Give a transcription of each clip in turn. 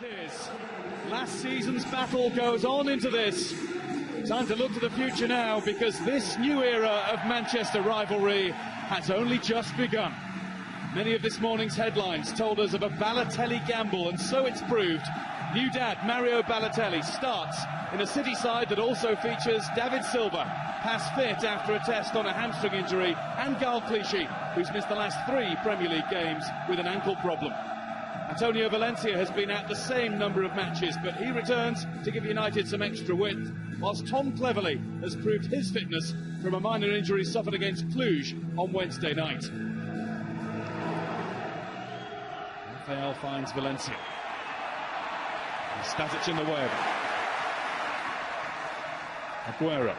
It is. Last season's battle goes on into this. Time to look to the future now, because this new era of Manchester rivalry has only just begun. Many of this morning's headlines told us of a Balotelli gamble, and so it's proved. New dad Mario Balotelli starts in a City side that also features David Silva, past fit after a test on a hamstring injury, and Gal Clichy, who's missed the last 3 Premier League games with an ankle problem. Antonio Valencia has been at the same number of matches, but he returns to give United some extra width, whilst Tom Cleverley has proved his fitness from a minor injury suffered against Cluj on Wednesday night. Rafael finds Valencia. Stasic in the way of it. Aguero.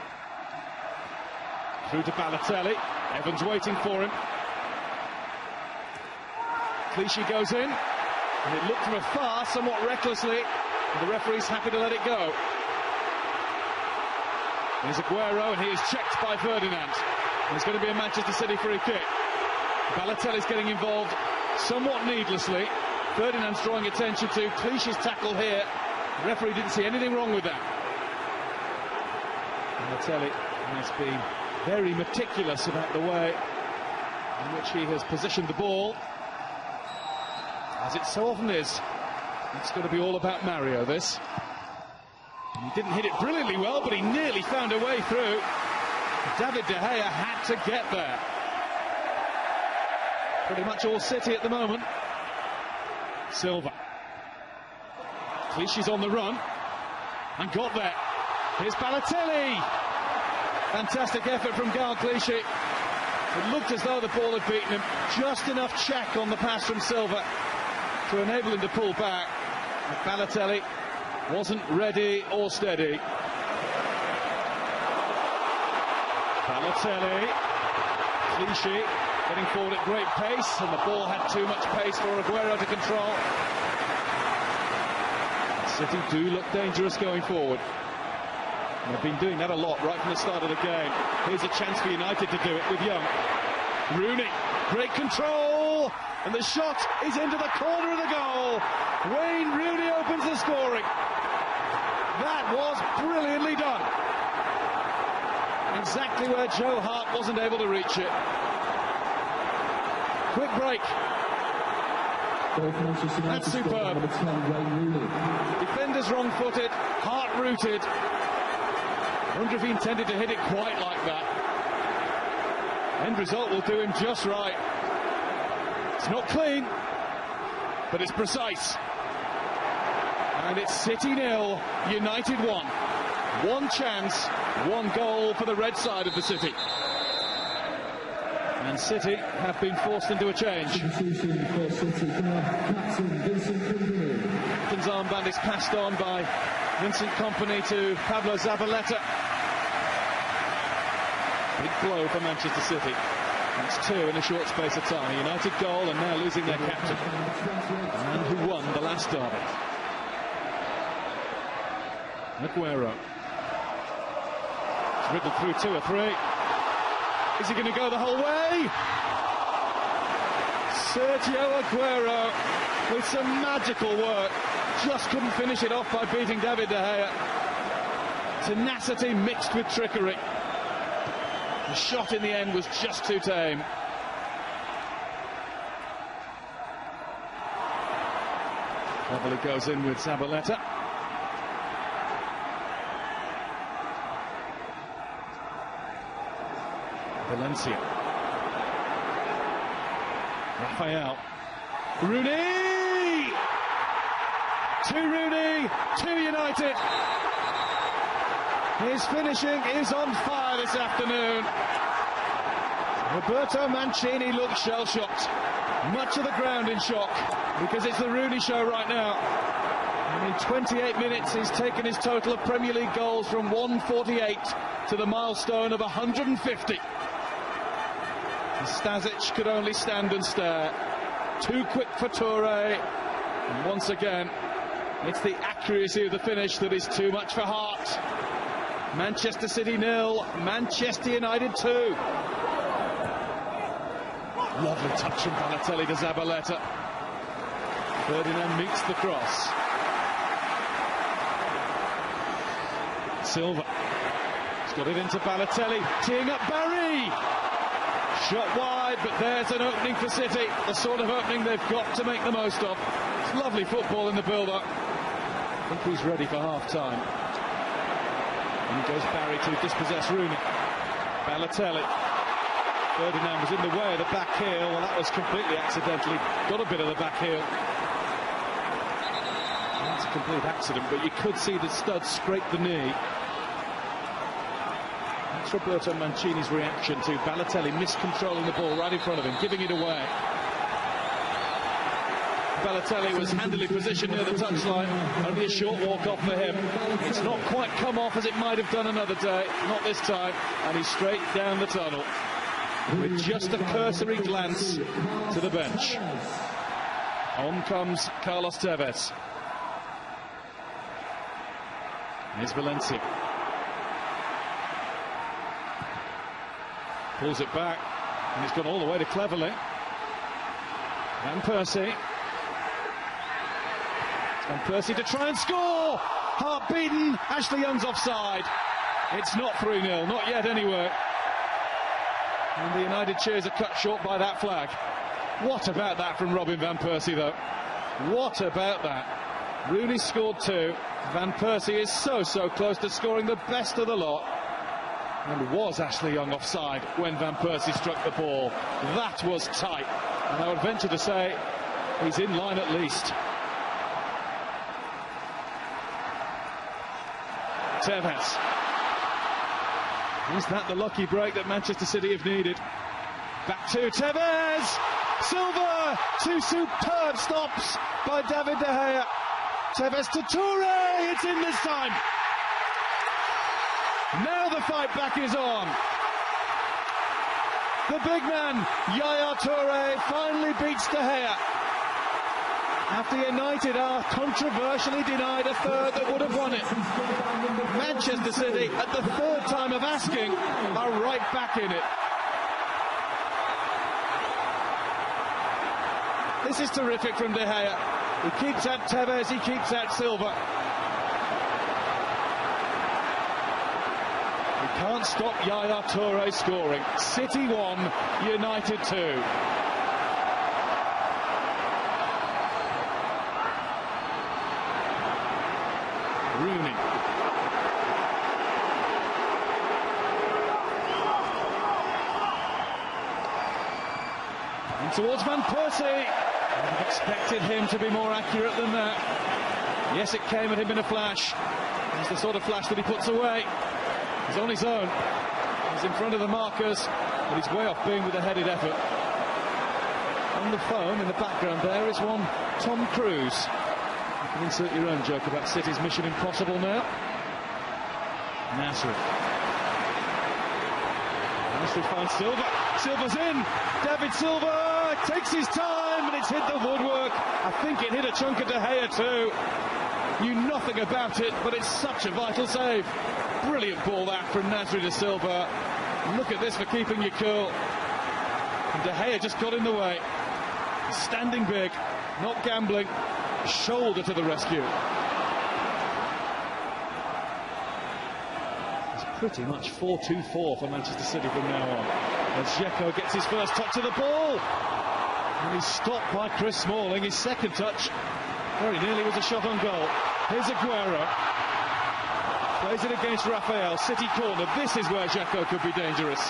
Through to Balotelli. Evans waiting for him. Clichy goes in. And it looked from afar, somewhat recklessly, and the referee's happy to let it go. Here's Aguero, and he is checked by Ferdinand. And it's going to be a Manchester City free kick. Balotelli's getting involved somewhat needlessly. Ferdinand's drawing attention to Clichy's tackle here. The referee didn't see anything wrong with that. Balotelli has been very meticulous about the way in which he has positioned the ball. As it so often is, it's going to be all about Mario, this. And he didn't hit it brilliantly well, but he nearly found a way through. David De Gea had to get there. Pretty much all City at the moment. Silva. Clichy's on the run, and got there. Here's Balotelli. Fantastic effort from Gal Clichy. It looked as though the ball had beaten him. Just enough check on the pass from Silva to enable him to pull back. But Balotelli wasn't ready or steady. Balotelli, Clichy getting forward at great pace, and the ball had too much pace for Aguero to control. City do look dangerous going forward. And they've been doing that a lot right from the start of the game. Here's a chance for United to do it with Young. Rooney, great control, and the shot is into the corner of the goal. Wayne Rooney opens the scoring. That was brilliantly done. Exactly where Joe Hart wasn't able to reach it. Quick break. That's superb. Defenders wrong-footed, Hart-rooted. I wonder if he intended to hit it quite like that. End result will do him just right. It's not clean, but it's precise. And it's City 0, United 1. One chance, one goal for the red side of the City. And City have been forced into a change. Captain's armband is passed on by Vincent Kompany to Pablo Zabaleta. Big blow for Manchester City. That's 2 in a short space of time. A United goal, and now losing their captain. The man who won the last derby. Aguero. It's riddled through 2 or 3. Is he going to go the whole way? Sergio Aguero with some magical work. Just couldn't finish it off by beating David De Gea. Tenacity mixed with trickery. The shot in the end was just too tame. Cleverley goes in with Zabaleta. Valencia. Rafael. Rooney! 2 Rooney, 2 United. His finishing is on fire this afternoon. Roberto Mancini looks shell-shocked. Much of the ground in shock, because it's the Rooney show right now. And in 28 minutes, he's taken his total of Premier League goals from 148 to the milestone of 150. Stasic could only stand and stare. Too quick for Toure. And once again, it's the accuracy of the finish that is too much for Hart. Manchester City 0, Manchester United 2. Lovely touch from Balotelli to Zabaleta. Ferdinand meets the cross. Silva. He's got it into Balotelli, teeing up Barry. Shot wide, but there's an opening for City. The sort of opening they've got to make the most of. It's lovely football in the build-up. I think he's ready for half-time. And goes Barry to dispossess Rooney. Balotelli. Ferdinand was in the way of the back heel. Well, that was completely accidentally. Got a bit of the back heel. That's a complete accident, but you could see the stud scrape the knee. That's Roberto Mancini's reaction to Balotelli miscontrolling the ball right in front of him, giving it away. Balotelli was handily positioned near the touchline, only a short walk off for him. It's not quite come off as it might have done another day, not this time, and he's straight down the tunnel with just a cursory glance to the bench. On comes Carlos Tevez. Here's Valencia. Pulls it back, and he's gone all the way to Cleverley. Van Persie. Van Persie to try and score! Heart beaten, Ashley Young's offside. It's not 3-0, not yet anyway. And the United cheers are cut short by that flag. What about that from Robin Van Persie, though? What about that? Rooney scored 2. Van Persie is so close to scoring the best of the lot. And was Ashley Young offside when Van Persie struck the ball? That was tight. And I would venture to say he's in line at least. Tevez. Is that the lucky break that Manchester City have needed? Back to Tevez! Silva! 2 superb stops by David De Gea. Tevez to Toure! It's in this time! Now the fight back is on. The big man, Yaya Toure, finally beats De Gea. After United are controversially denied a third that would have won it. Manchester City, at the third time of asking, are right back in it. This is terrific from De Gea. He keeps at Tevez, he keeps at Silva. He can't stop Yaya Toure scoring. City 1, United 2. Rooney. And towards Van Persie. I expected him to be more accurate than that. Yes, it came at him in a flash. It's the sort of flash that he puts away. He's on his own. He's in front of the markers, but he's way off being with a headed effort. On the phone in the background there is one Tom Cruise. You can insert your own joke about City's mission impossible now. Nasri. Nasri finds Silva. Silva's in. David Silva takes his time, and it's hit the woodwork. I think it hit a chunk of De Gea too. Knew nothing about it, but it's such a vital save. Brilliant ball that from Nasri to Silva. Look at this for keeping you cool. And De Gea just got in the way. He's standing big, not gambling. Shoulder to the rescue. It's pretty much 4-2-4 for Manchester City from now on. As Dzeko gets his first touch of the ball. And he's stopped by Chris Smalling. His second touch very nearly was a shot on goal. Here's Aguero. Plays it against Raphael. City corner. This is where Dzeko could be dangerous.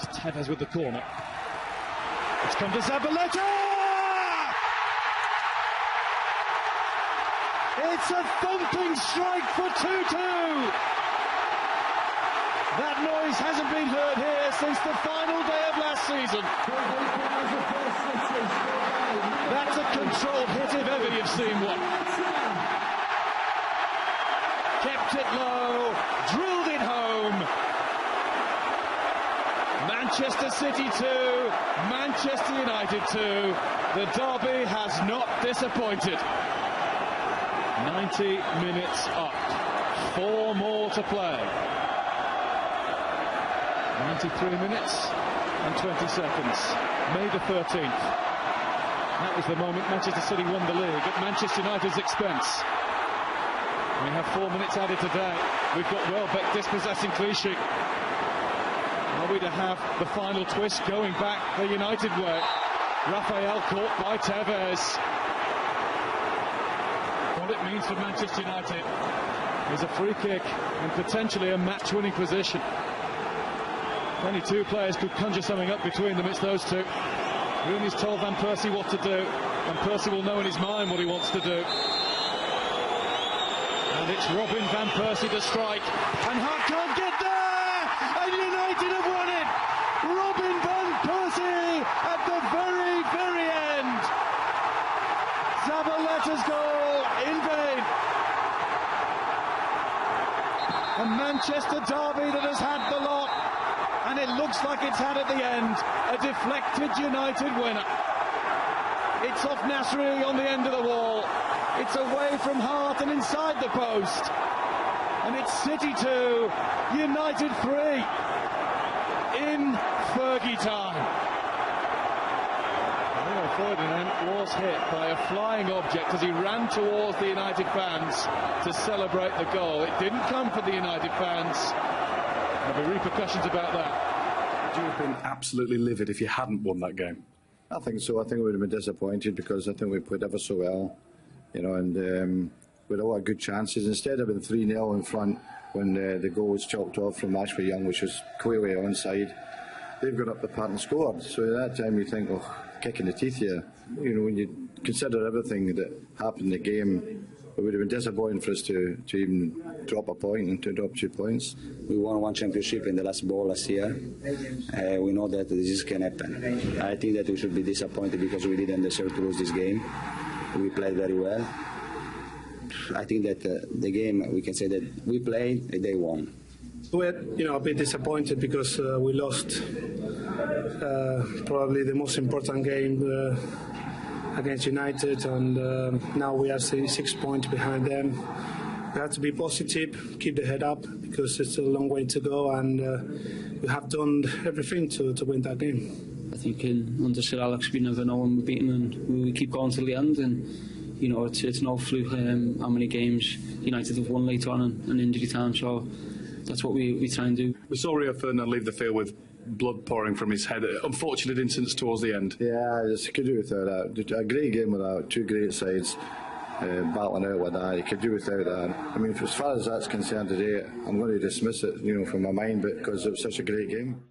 It's Tevez with the corner. It's come to Zabaleta! It's a thumping strike for 2-2! That noise hasn't been heard here since the final day of last season. That's a controlled hit if ever you've seen one. Kept it low, drilled it home. Manchester City 2, Manchester United 2. The derby has not disappointed. 90 minutes up, 4 more to play. 93 minutes and 20 seconds. May the 13th. That was the moment Manchester City won the league at Manchester United's expense. We have 4 minutes added today. We've got Welbeck dispossessing Clichy. Are we to have the final twist going back the United way? Rafael caught by Tevez. What it means for Manchester United is a free kick and potentially a match-winning position. 22 players could conjure something up between them. It's those two. Rooney's told Van Persie what to do, and Persie will know in his mind what he wants to do. And it's Robin Van Persie to strike, and Hart can't get there, and United have won it. Robin Van Persie at the very, very end. Zabaletta's goal in vain. A Manchester derby that has had the lot, and it looks like it's had at the end a deflected United winner. It's off Nasri on the end of the wall. It's away from Hart and inside the post. And it's City 2, United 3 in Fergie time. Rio Ferdinand was hit by a flying object as he ran towards the United fans to celebrate the goal. It didn't come for the United fans. There'll be repercussions about that. Would you have been absolutely livid if you hadn't won that game? I think so. I think we would have been disappointed because I think we played ever so well, you know, and we had a lot of good chances. Instead of being 3-0 in front when the goal was chopped off from Ashford Young, which was clearly onside, they've got up the part and scored. So at that time you think, oh, kick in the teeth here. You know, when you consider everything that happened in the game, it would have been disappointing for us to even drop a point and to drop 2 points. We won one championship in the last ball last year. We know that this can happen. I think that we should be disappointed because we didn't deserve to lose this game. We played very well. I think that the game, we can say that we played, they won. We're a bit disappointed because we lost probably the most important game against United, and now we are 6 points behind them. We have to be positive, keep the head up because it's a long way to go, and we have done everything to win that game. I think under Sir Alex we never know when we're beaten, and we keep going till the end. And you know it's no fluke how many games United have won later on in injury time. So that's what we try and do. We saw Rio Ferdinand leave the field with blood pouring from his head. Unfortunate incidents towards the end. Yeah, you could do without that. A great game without two great sides battling out like that. You could do without that. I mean, as far as that's concerned today, I'm going to dismiss it, you know, from my mind, but because it was such a great game.